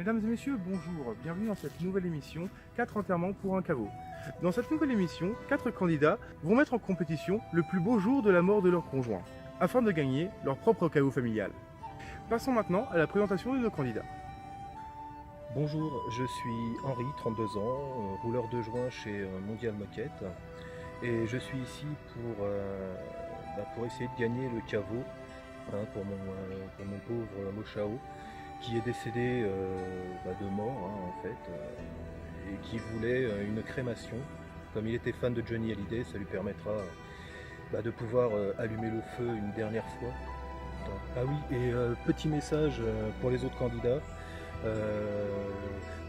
Mesdames et messieurs, bonjour, bienvenue dans cette nouvelle émission 4 enterrements pour un caveau. Dans cette nouvelle émission, 4 candidats vont mettre en compétition le plus beau jour de la mort de leur conjoint, afin de gagner leur propre caveau familial. Passons maintenant à la présentation de nos candidats. Bonjour, je suis Henri, 32 ans, rouleur de joint chez Mondial Moquette, et je suis ici pour essayer de gagner le caveau pour mon pauvre Mochao, qui est décédé de mort en fait, et qui voulait une crémation. Comme il était fan de Johnny Hallyday, ça lui permettra de pouvoir allumer le feu une dernière fois. Ah oui, et petit message pour les autres candidats.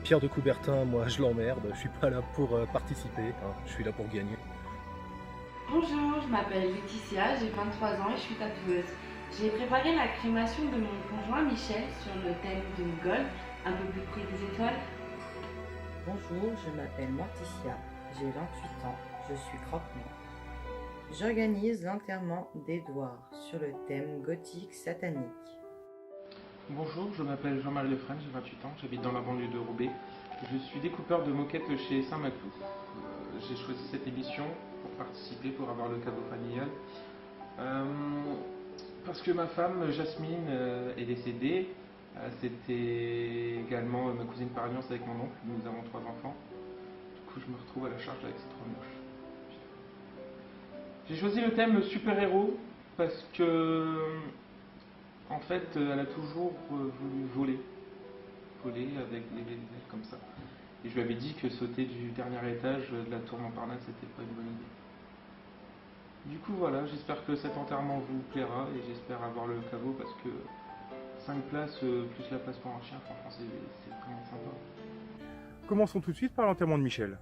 Pierre de Coubertin, moi je l'emmerde, je suis pas là pour participer, je suis là pour gagner. Bonjour, je m'appelle Laetitia, j'ai 23 ans et je suis tatoueuse. J'ai préparé la crémation de mon conjoint Michel sur le thème de Gold, un peu plus près des étoiles. Bonjour, je m'appelle Morticia, j'ai 28 ans, je suis croque-mort. J'organise l'enterrement d'Edouard sur le thème gothique satanique. Bonjour, je m'appelle Jean-Marie Lefresne, j'ai 28 ans, j'habite dans la banlieue de Roubaix. Je suis découpeur de moquettes chez Saint-Maclou. J'ai choisi cette émission pour participer, pour avoir le caveau familial. Parce que ma femme, Jasmine, est décédée. C'était également ma cousine par alliance avec mon oncle. Nous avons 3 enfants. Du coup, je me retrouve à la charge avec ces 3 moches. J'ai choisi le thème super-héros parce que, en fait, elle a toujours voulu voler avec des ailes comme ça. Et je lui avais dit que sauter du dernier étage de la tour Montparnasse, c'était pas une bonne idée. Du coup voilà, j'espère que cet enterrement vous plaira et j'espère avoir le caveau parce que 5 places plus la place pour un chien, franchement c'est vraiment sympa. Commençons tout de suite par l'enterrement de Michel.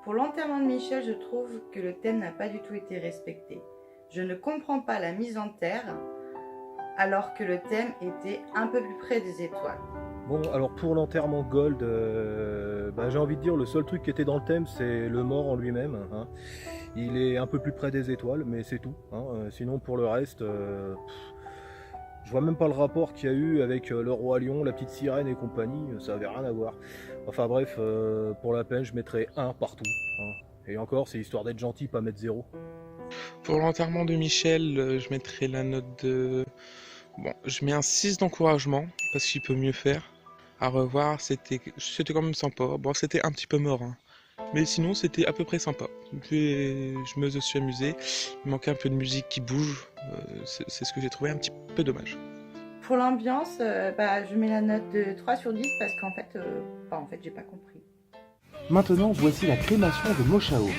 Pour l'enterrement de Michel, je trouve que le thème n'a pas du tout été respecté. Je ne comprends pas la mise en terre alors que le thème était un peu plus près des étoiles. Bon, alors pour l'enterrement Gold, j'ai envie de dire le seul truc qui était dans le thème, c'est le mort en lui-même. Il est un peu plus près des étoiles, mais c'est tout. Sinon pour le reste, je vois même pas le rapport qu'il y a eu avec le roi lion, la petite sirène et compagnie, ça avait rien à voir. Enfin bref, pour la peine, je mettrais 1 partout. Et encore, c'est histoire d'être gentil, pas mettre 0. Pour l'enterrement de Michel, je mettrai la note de... Bon, je mets un 6 d'encouragement, parce qu'il peut mieux faire. À revoir, c'était quand même sympa. Bon, c'était un petit peu mort, mais sinon c'était à peu près sympa. Je me suis amusé, il manquait un peu de musique qui bouge, c'est ce que j'ai trouvé un petit peu dommage. Pour l'ambiance, je mets la note de 3 sur 10 parce qu'en fait, j'ai pas compris. Maintenant, voici la crémation de Mochao.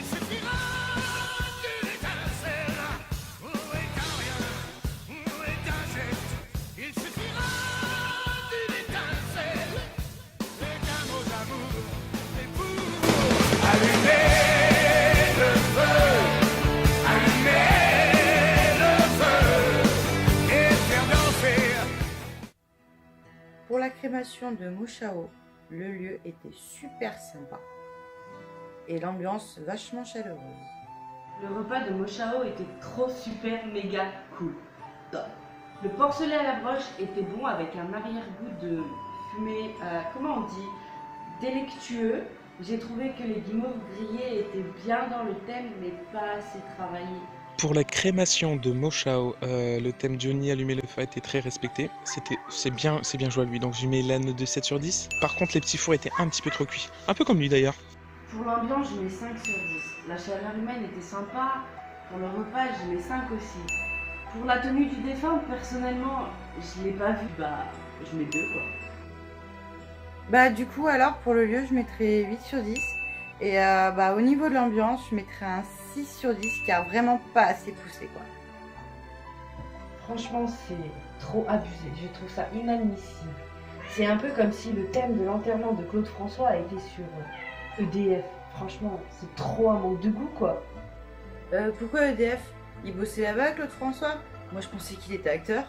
Pour la crémation de Mochao, le lieu était super sympa et l'ambiance vachement chaleureuse. Le repas de Mochao était trop super méga cool. Top. Le porcelet à la broche était bon avec un arrière-goût de fumée, comment on dit, délectueux. J'ai trouvé que les guimauves grillés étaient bien dans le thème mais pas assez travaillés. Pour la crémation de Mochao, le thème Johnny allumer le feu était très respecté. C'est bien joué à lui, donc je lui mets la note de 7 sur 10. Par contre, les petits fours étaient un petit peu trop cuits. Un peu comme lui d'ailleurs. Pour l'ambiance, je mets 5 sur 10. La chaleur humaine était sympa. Pour le repas, je mets 5 aussi. Pour la tenue du défunt, personnellement, je l'ai pas vu, bah je mets 2 quoi. Bah du coup alors pour le lieu je mettrais 8 sur 10 et bah au niveau de l'ambiance je mettrais un 6 sur 10 car vraiment pas assez poussé quoi. Franchement, c'est trop abusé, je trouve ça inadmissible. C'est un peu comme si le thème de l'enterrement de Claude François a été sur EDF. Franchement, c'est trop un manque de goût quoi. Pourquoi EDF? Il bossait là-bas Claude François? Moi je pensais qu'il était acteur.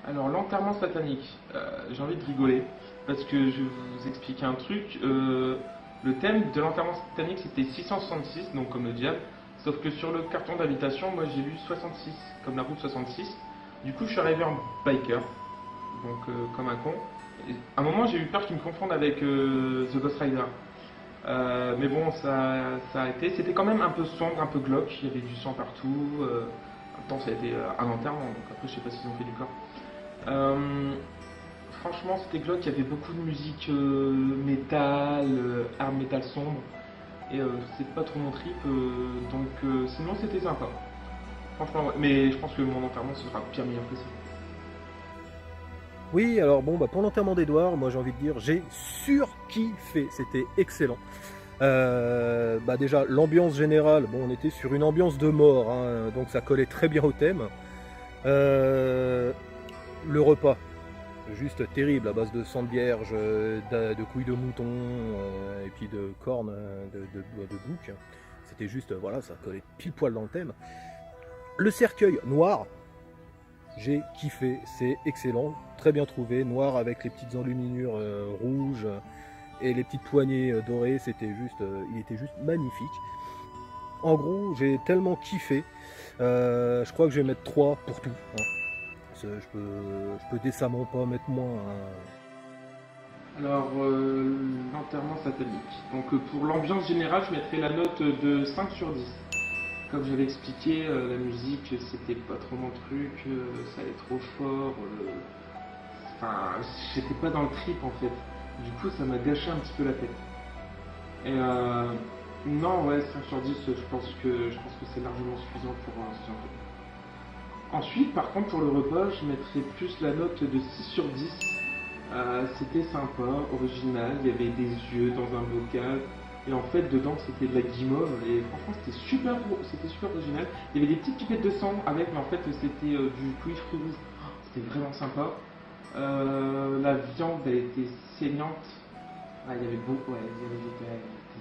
Alors, l'enterrement satanique, j'ai envie de rigoler parce que je vais vous expliquer un truc. Le thème de l'enterrement satanique c'était 666, donc comme le diable, sauf que sur le carton d'invitation, moi j'ai lu 66, comme la route 66. Du coup, je suis arrivé en biker, donc comme un con. Et à un moment, j'ai eu peur qu'ils me confondent avec The Ghost Rider. Mais bon, ça a été. C'était quand même un peu sombre, un peu glauque, il y avait du sang partout. En même temps, ça a été un enterrement, donc après, je sais pas s'ils ont fait du corps. Franchement, c'était glauque, il y avait beaucoup de musique métal, hard metal sombre, et c'est pas trop mon trip, donc sinon c'était sympa. Franchement, ouais. Mais je pense que mon enterrement ce sera bien meilleur que ça. Oui, alors bon, bah pour l'enterrement d'Edouard, moi j'ai envie de dire, j'ai surkiffé, c'était excellent. Bah déjà, l'ambiance générale, bon, on était sur une ambiance de mort, hein, donc ça collait très bien au thème. Le repas, juste terrible, à base de sang de vierge, de couilles de mouton, et puis de cornes de bouc. C'était juste, voilà, ça collait pile poil dans le thème. Le cercueil noir, j'ai kiffé, c'est excellent, très bien trouvé, noir avec les petites enluminures rouges et les petites poignées dorées, il était juste magnifique. En gros, j'ai tellement kiffé, je crois que je vais mettre 3 pour tout. Hein. Je peux décemment pas mettre moins. Hein. Alors, l'enterrement satanique. Donc pour l'ambiance générale, je mettrais la note de 5 sur 10. Comme j'avais expliqué, la musique c'était pas trop mon truc, ça allait trop fort, enfin j'étais pas dans le trip en fait. Du coup ça m'a gâché un petit peu la tête. Et non ouais 5 sur 10 je pense que c'est largement suffisant pour ce genre de... Ensuite par contre pour le repas je mettrais plus la note de 6 sur 10. C'était sympa, original, il y avait des yeux dans un bocal. Et en fait, dedans, c'était de la guimauve. Et franchement, c'était super original. Il y avait des petites pipettes de sang avec, mais en fait, c'était du poulet fruits rouges. C'était vraiment sympa. La viande, elle était saignante. Ah, il y avait beaucoup, ouais,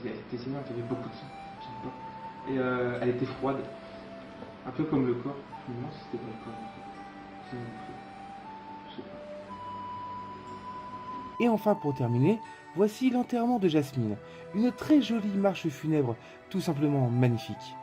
elle était saignante, il y avait beaucoup de sang. Je sais pas. Et elle était froide. Un peu comme le corps. Je me demande si c'était pas le corps, en fait. Je sais pas. Et enfin pour terminer, voici l'enterrement de Jasmine, une très jolie marche funèbre, tout simplement magnifique.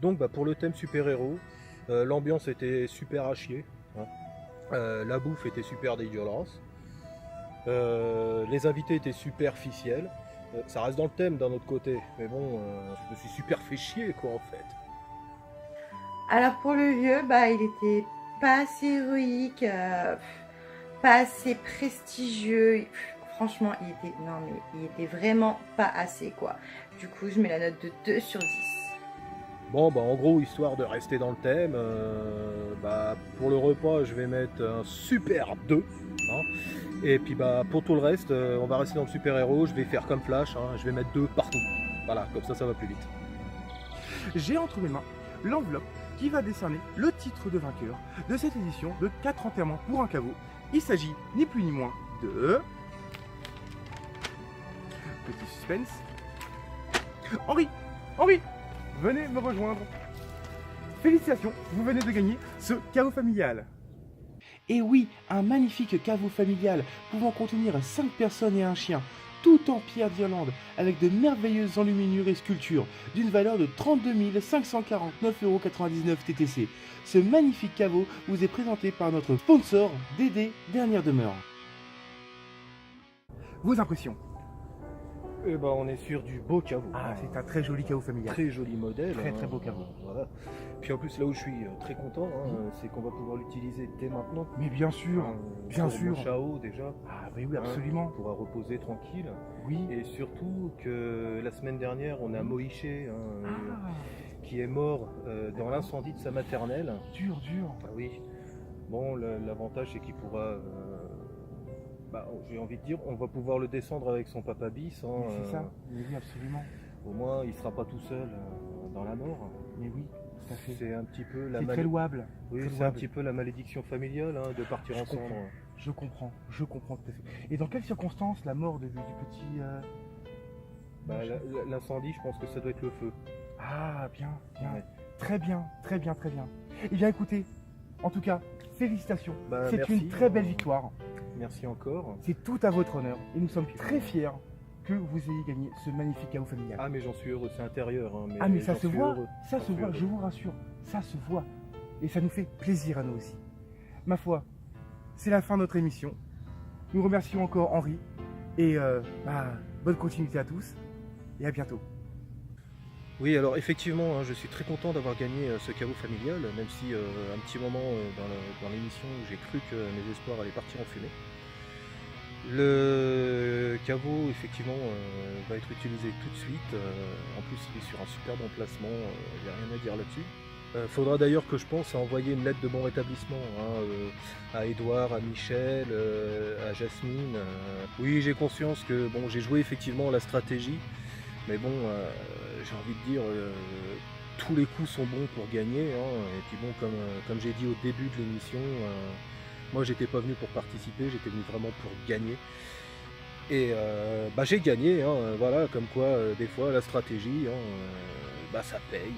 Donc bah, pour le thème super-héros, l'ambiance était super à chier. Hein. La bouffe était super dégueulasse. Les invités étaient superficiels. Ça reste dans le thème d'un autre côté. Mais bon, je me suis super fait chier quoi en fait. Alors pour le lieu, bah il était pas assez héroïque, pas assez prestigieux. Franchement, il était vraiment pas assez quoi. Du coup, je mets la note de 2 sur 10. Bon, bah en gros, histoire de rester dans le thème, bah, pour le repas, je vais mettre un super 2. Hein. Et puis bah, pour tout le reste, on va rester dans le super-héros. Je vais faire comme Flash, hein, je vais mettre 2 partout. Voilà, comme ça va plus vite. J'ai entre mes mains l'enveloppe qui va décerner le titre de vainqueur de cette édition de 4 enterrements pour un caveau. Il s'agit ni plus ni moins de... Petit suspense. Henri, venez me rejoindre. Félicitations, vous venez de gagner ce caveau familial. Et oui, un magnifique caveau familial pouvant contenir 5 personnes et un chien, tout en pierre d'Irlande, avec de merveilleuses enluminures et sculptures, d'une valeur de 32 549,99 € TTC. Ce magnifique caveau vous est présenté par notre sponsor DD Dernière Demeure. Vos impressions? Et bah, on est sur du beau caveau. Ah, c'est un très joli caveau familial. Très joli modèle. Très beau caveau. Voilà. Puis en plus, là où je suis très content, c'est qu'on va pouvoir l'utiliser dès maintenant. Mais bien sûr, bien sûr. Moshao déjà. Ah oui, absolument. On pourra reposer tranquille. Oui. Et surtout que la semaine dernière, on a Moïché qui est mort dans l'incendie de sa maternelle. Dur. Ah oui. Bon, l'avantage c'est qu'il pourra, j'ai envie de dire, on va pouvoir le descendre avec son papa bis. C'est ça. Mais oui, absolument. Au moins, il sera pas tout seul dans la mort. Mais oui, tout à fait. C'est un petit peu la C'est très louable. Oui, très c'est un louable. petit peu la malédiction familiale de partir en cendres. Je comprends tout à fait. Et dans quelles circonstances la mort du petit... L'incendie, je pense que ça doit être le feu. Ah, bien. Ouais. Très bien. Eh bien écoutez, en tout cas, félicitations. C'est Merci, une très belle victoire. Merci encore. C'est tout à votre honneur. Et nous sommes très fiers que vous ayez gagné ce magnifique caveau familial. Ah mais j'en suis heureux, c'est intérieur. Mais ça j'en se suis voit, heureux. ça se voit, je vous rassure, ça se voit. Et ça nous fait plaisir à nous aussi. Ma foi, c'est la fin de notre émission. Nous remercions encore Henri. Et bonne continuité à tous. Et à bientôt. Oui, alors effectivement, je suis très content d'avoir gagné ce caveau familial, même si un petit moment dans l'émission, j'ai cru que mes espoirs allaient partir en fumée. Le caveau, effectivement, va être utilisé tout de suite. En plus, il est sur un superbe emplacement, il n'y a rien à dire là-dessus. Faudra d'ailleurs que je pense à envoyer une lettre de bon rétablissement à Edouard, à Michel, à Jasmine. Oui, j'ai conscience que bon, j'ai joué effectivement la stratégie, mais bon, j'ai envie de dire, tous les coups sont bons pour gagner. Et puis bon, comme j'ai dit au début de l'émission, moi j'étais pas venu pour participer, j'étais venu vraiment pour gagner. Et j'ai gagné, voilà, comme quoi des fois la stratégie, ça paye.